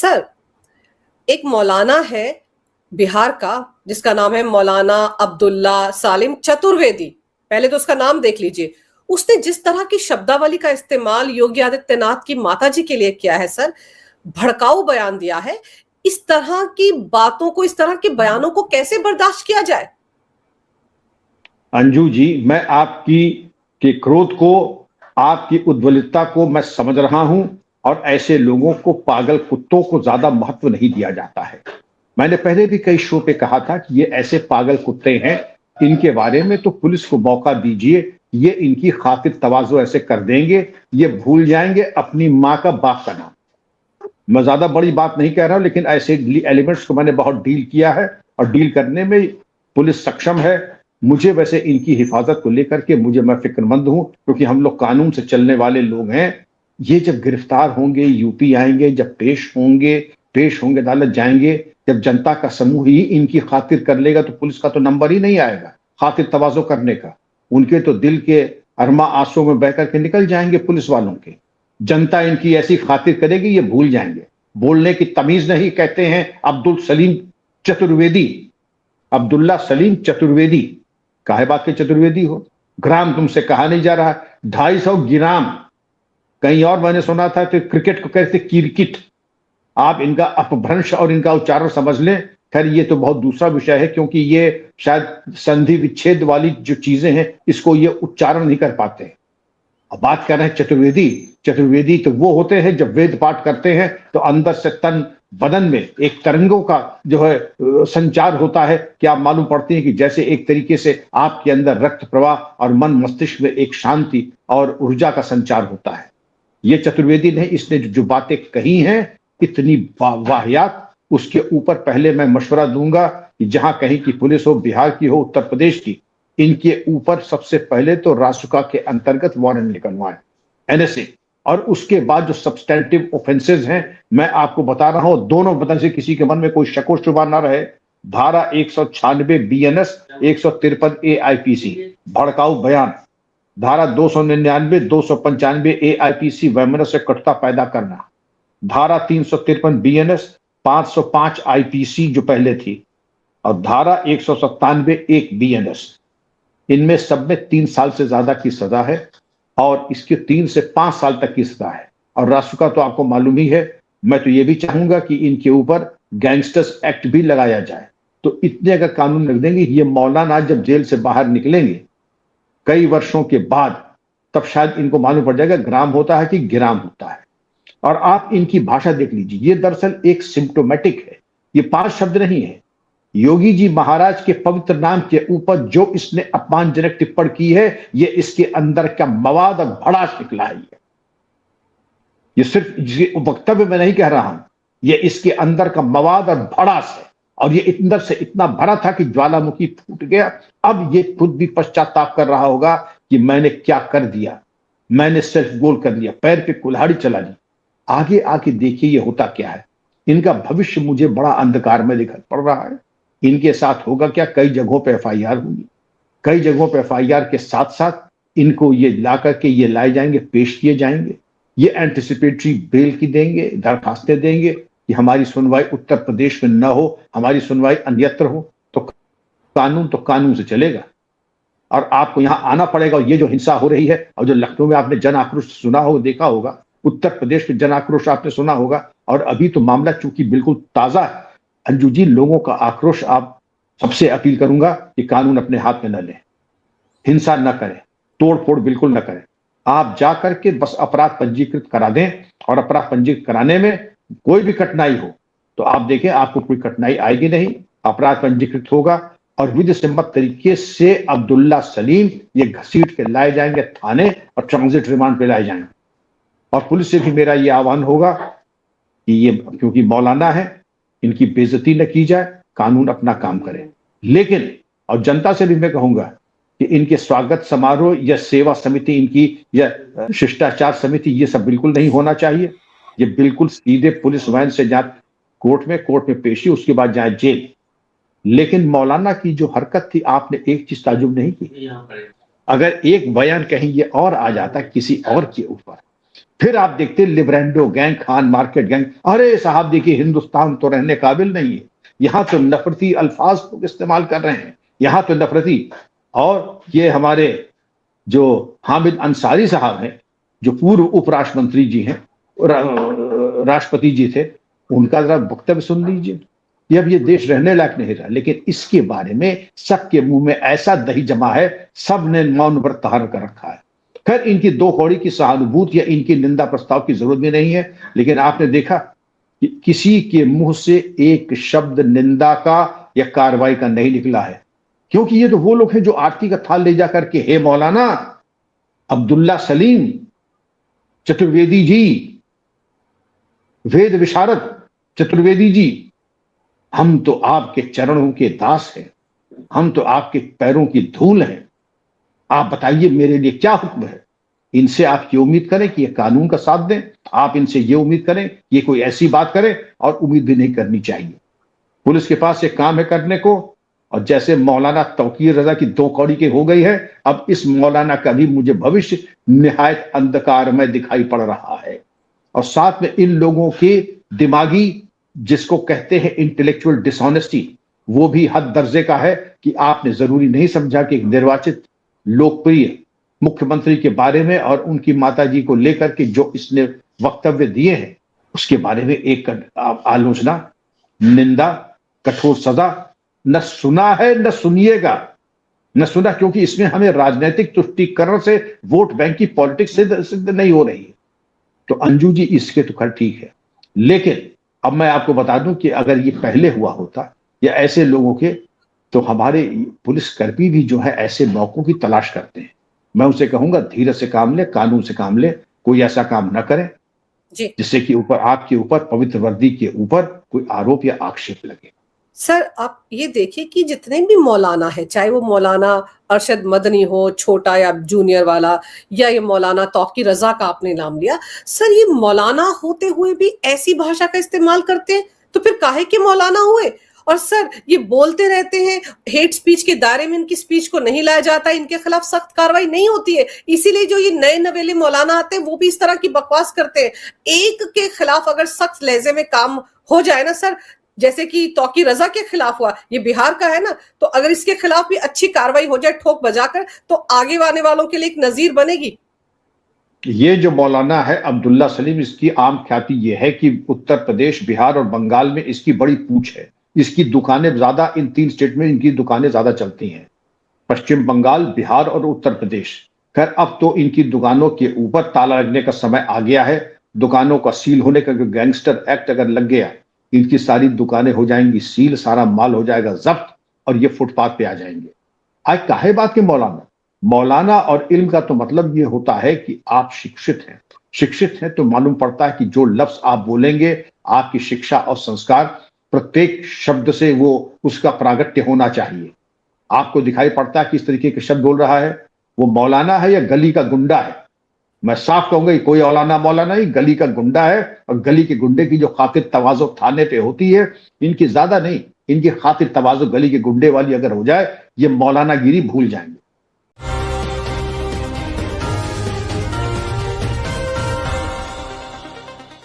Sir, एक मौलाना है बिहार का जिसका नाम है मौलाना अब्दुल्ला सालिम चतुर्वेदी। पहले तो उसका नाम देख लीजिए। उसने जिस तरह की शब्दावली का इस्तेमाल योगी आदित्यनाथ की माताजी के लिए किया है सर, भड़काऊ बयान दिया है। इस तरह की बातों को, इस तरह के बयानों को कैसे बर्दाश्त किया जाए? अंजू जी, मैं आपकी के क्रोध को, आपकी उद्वलितता को मैं समझ रहा हूं, और ऐसे लोगों को, पागल कुत्तों को ज्यादा महत्व नहीं दिया जाता है। मैंने पहले भी कई शो पे कहा था कि ये ऐसे पागल कुत्ते हैं, इनके बारे में तो पुलिस को मौका दीजिए, ये इनकी खातिर तवाज़ो ऐसे कर देंगे, ये भूल जाएंगे अपनी माँ का बाप का नाम। मैं ज्यादा बड़ी बात नहीं कह रहा हूं, लेकिन ऐसे एलिमेंट्स को मैंने बहुत डील किया है और डील करने में पुलिस सक्षम है। मुझे वैसे इनकी हिफाजत को लेकर के मैं फिक्रमंद हूं, क्योंकि हम लोग कानून से चलने वाले लोग हैं। ये जब गिरफ्तार होंगे, यूपी आएंगे, जब पेश होंगे अदालत जाएंगे, जब जनता का समूह ही इनकी खातिर कर लेगा, तो पुलिस का तो नंबर ही नहीं आएगा खातिर तवाज़ो करने का। उनके तो दिल के अरमा आंसुओं में बह करके निकल जाएंगे पुलिस वालों के। जनता इनकी ऐसी खातिर करेगी, ये भूल जाएंगे। बोलने की तमीज नहीं, कहते हैं अब्दुल्ला सलीम चतुर्वेदी। काहे बात के चतुर्वेदी हो? ग्राम तुमसे कहा नहीं जा रहा, 250 ग्राम। कहीं और मैंने सुना था कि क्रिकेट को कहते किरकिट। आप इनका अपभ्रंश और इनका उच्चारण समझ लें। खैर, ये तो बहुत दूसरा विषय है, क्योंकि ये शायद संधि विच्छेद वाली जो चीजें हैं, इसको ये उच्चारण नहीं कर पाते। अब बात कर रहे हैं चतुर्वेदी तो वो होते हैं जब वेद पाठ करते हैं तो अंदर से तन बदन में एक तरंगों का जो है संचार होता है कि आप मालूम पड़ती है कि जैसे एक तरीके से आपके अंदर रक्त प्रवाह और मन मस्तिष्क में एक शांति और ऊर्जा का संचार होता है। ये चतुर्वेदी ने, इसने जो बातें कही हैं इतनी वाहियात, उसके ऊपर पहले मैं मशवरा दूंगा कि जहां कहीं की पुलिस हो, बिहार की हो, उत्तर प्रदेश की, इनके ऊपर सबसे पहले तो रासुका के अंतर्गत वारंट निकलवाएं, एनएसए, और उसके बाद जो सब्सटेंटिव ऑफेंसेस हैं मैं आपको बता रहा हूं, दोनों बदन से किसी के मन में कोई शक व शुबा ना रहे। धारा 196 बीएनएस, 153 एआईपीसी भड़काऊ बयान, धारा 299 295 एआईपीसी वैमनस्य से कटुता पैदा करना, धारा 353 बीएनएस, 505 आईपीसी जो पहले थी, और धारा 197 1 बीएनएस। इनमें सब में 3 साल से ज्यादा की सजा है, और इसके 3 से 5 साल तक की सजा है। और रासुका तो आपको मालूम ही है। मैं तो ये भी चाहूंगा कि इनके ऊपर गैंगस्टर्स एक्ट भी लगाया जाए। तो इतने अगर कानून रख देंगे, ये मौलाना जब जेल से बाहर निकलेंगे कई वर्षों के बाद, तब शायद इनको मालूम पड़ जाएगा ग्राम होता है कि गिराम होता है। और आप इनकी भाषा देख लीजिए, ये दरअसल एक सिम्प्टोमेटिक है, ये 5 शब्द नहीं है। योगी जी महाराज के पवित्र नाम के ऊपर जो इसने अपमानजनक टिप्पणी की है, ये इसके अंदर का मवाद और भड़ास निकला है। ये सिर्फ वक्तव्य में नहीं कह रहा हूं, ये इसके अंदर का मवाद और भड़ास है। और ये अंदर से इतना भरा था कि ज्वालामुखी फूट गया। अब ये खुद भी पश्चाताप कर रहा होगा कि मैंने क्या कर दिया, मैंने सेल्फ गोल कर दिया, पैर पे कुल्हाड़ी चला दी। आगे आके देखिए ये होता क्या है। इनका भविष्य मुझे बड़ा अंधकार में दिखाई पड़ रहा है। इनके साथ होगा क्या, कई जगहों पे एफआईआर होगी, कई जगहों पे एफआईआर के साथ साथ इनको ये ला करके ये लाए जाएंगे, पेश किए जाएंगे। ये एंटिसिपेटरी बेल की देंगे, दरखास्तें देंगे कि हमारी सुनवाई उत्तर प्रदेश में न हो, हमारी सुनवाई अन्यत्र हो। तो कानून से चलेगा, और आपको यहां आना पड़ेगा। और ये जो हिंसा हो रही है, और जो लखनऊ में आपने जन आक्रोश सुना हो, देखा होगा, उत्तर प्रदेश में जन आक्रोश आपने सुना होगा, और अभी तो मामला चूंकि बिल्कुल ताजा है। अंजू जी, लोगों का आक्रोश, आप सबसे अपील करूंगा कि कानून अपने हाथ में न लें, हिंसा न करें, तोड़ फोड़ बिल्कुल न करें। आप जा करके बस अपराध पंजीकृत करा दें, और अपराध पंजीकृत कराने में कोई भी कठिनाई हो तो आप देखें, आपको कोई कठिनाई आएगी नहीं। अपराध पंजीकृत होगा, और विधि सम्मत तरीके से अब्दुल्ला सलीम ये घसीट के लाए जाएंगे थाने, और ट्रांजिट रिमांड पे लाए जाएंगे। और पुलिस से भी मेरा ये आह्वान होगा कि ये, क्योंकि मौलाना है, इनकी बेइज्जती न की जाए, कानून अपना काम करे। लेकिन और जनता से भी मैं कहूंगा कि इनके स्वागत समारोह या सेवा समिति, इनकी या शिष्टाचार समिति, ये सब बिल्कुल नहीं होना चाहिए। ये बिल्कुल सीधे पुलिस वैन से जाए कोर्ट में पेशी, उसके बाद जाए जेल। लेकिन मौलाना की जो हरकत थी, आपने एक चीज ताजुब नहीं की। अगर एक बयान कहीं ये और आ जाता किसी और के ऊपर, फिर आप देखते लिब्रेंडो गैंग, खान मार्केट गैंग। अरे साहब देखिए, हिंदुस्तान तो रहने काबिल नहीं है, यहां तो नफरती अल्फाज इस्तेमाल कर रहे हैं, यहां तो नफरती। और ये हमारे जो हामिद अंसारी साहब हैं, जो पूर्व उपराष्ट्रमंत्री जी हैं, राष्ट्रपति जी थे, उनका जरा वक्तव्य सुन लीजिए। कि अब ये देश रहने लायक नहीं रहा, लेकिन इसके बारे में सबके मुंह में ऐसा दही जमा है, सबने मौन व्रत धारण कर रखा है। खैर, इनकी दो कौड़ी की सहानुभूति या इनकी निंदा प्रस्ताव की जरूरत भी नहीं है, लेकिन आपने देखा कि किसी के मुंह से एक शब्द निंदा का या कार्रवाई का नहीं निकला है, क्योंकि ये तो वो लोग हैं जो आरती का थाल ले जाकर के, हे मौलाना अब्दुल्ला सलीम चतुर्वेदी जी, वेद विशारद चतुर्वेदी जी, हम तो आपके चरणों के दास हैं, हम तो आपके पैरों की धूल हैं, आप बताइए मेरे लिए क्या हुक्म है। इनसे आप ये उम्मीद करें कि ये कानून का साथ दें, आप इनसे ये उम्मीद करें कि ये कोई ऐसी बात करे, और उम्मीद भी नहीं करनी चाहिए। पुलिस के पास एक काम है करने को, और जैसे मौलाना तौकीर रजा की दो कौड़ी के हो गई है, अब इस मौलाना का भी मुझे भविष्य निहायत अंधकार में दिखाई पड़ रहा है। और साथ में इन लोगों के दिमागी, जिसको कहते हैं इंटेलेक्चुअल डिसऑनेस्टी, वो भी हद दर्जे का है कि आपने जरूरी नहीं समझा कि एक निर्वाचित लोकप्रिय मुख्यमंत्री के बारे में और उनकी माताजी को लेकर के जो इसने वक्तव्य दिए हैं, उसके बारे में एक आलोचना, निंदा, कठोर सजा न सुना है, न सुनिएगा, न सुना, क्योंकि इसमें हमें राजनीतिक तुष्टीकरण से वोट बैंक की पॉलिटिक्स सिद्ध नहीं हो रही है। तो अंजू जी इसके तो खैर ठीक है, लेकिन अब मैं आपको बता दूं कि अगर ये पहले हुआ होता या ऐसे लोगों के, तो हमारे पुलिसकर्मी भी जो है ऐसे मौकों की तलाश करते हैं। मैं उसे कहूंगा धीरज से काम ले, कानून से काम ले, कोई ऐसा काम न करे जी जिससे कि ऊपर आपके ऊपर, पवित्र वर्दी के ऊपर कोई आरोप या आक्षेप लगे। सर, आप ये देखिए कि जितने भी मौलाना है, चाहे वो मौलाना अरशद मदनी हो, छोटा या जूनियर वाला, या ये मौलाना तौकीर रजा का आपने नाम लिया, सर ये मौलाना होते हुए भी ऐसी भाषा का इस्तेमाल करते हैं, तो फिर काहे के मौलाना हुए। और सर ये बोलते रहते हैं हेट स्पीच के दायरे में इनकी स्पीच को नहीं लाया जाता, इनके खिलाफ सख्त कार्रवाई नहीं होती है, इसीलिए जो ये नए नवेले मौलाना आते हैं वो भी इस तरह की बकवास करते हैं। एक के खिलाफ अगर सख्त लहजे में काम हो जाए ना सर, जैसे कि तौकीर रजा के खिलाफ हुआ, ये बिहार का है ना, तो अगर इसके खिलाफ भी अच्छी कार्रवाई हो जाए ठोक बजाकर, तो आगे आने वालों के लिए एक नजीर बनेगी। ये जो मौलाना है अब्दुल्ला सलीम, इसकी आम ख्याति ये है कि उत्तर प्रदेश, बिहार और बंगाल में इसकी बड़ी पूछ है। इसकी दुकानें ज्यादा, इन तीन स्टेट में इनकी दुकानें ज्यादा चलती हैं, पश्चिम बंगाल, बिहार और उत्तर प्रदेश। खैर, अब तो इनकी दुकानों के ऊपर ताला लगने का समय आ गया है, दुकानों का सील होने का, गैंगस्टर एक्ट अगर लग गया, इनकी सारी दुकानें हो जाएंगी सील, सारा माल हो जाएगा जब्त, और ये फुटपाथ पे आ जाएंगे। आज काहे बात के मौलाना, मौलाना और इल्म का तो मतलब ये होता है कि आप शिक्षित हैं। शिक्षित हैं तो मालूम पड़ता है कि जो लफ्ज आप बोलेंगे, आपकी शिक्षा और संस्कार, प्रत्येक शब्द से वो उसका प्रागट्य होना चाहिए। आपको दिखाई पड़ता है कि इस तरीके के शब्द बोल रहा है, वो मौलाना है या गली का गुंडा है। मैं साफ कहूंगा, कोई औलाना मौलाना नहीं, गली का गुंडा है। और गली के गुंडे की जो खातिर तवाज़ो थाने पे होती है, इनकी ज्यादा नहीं, इनकी खातिर तवाज़ो गली के गुंडे वाली अगर हो जाए, ये मौलाना गिरी भूल जाएंगे।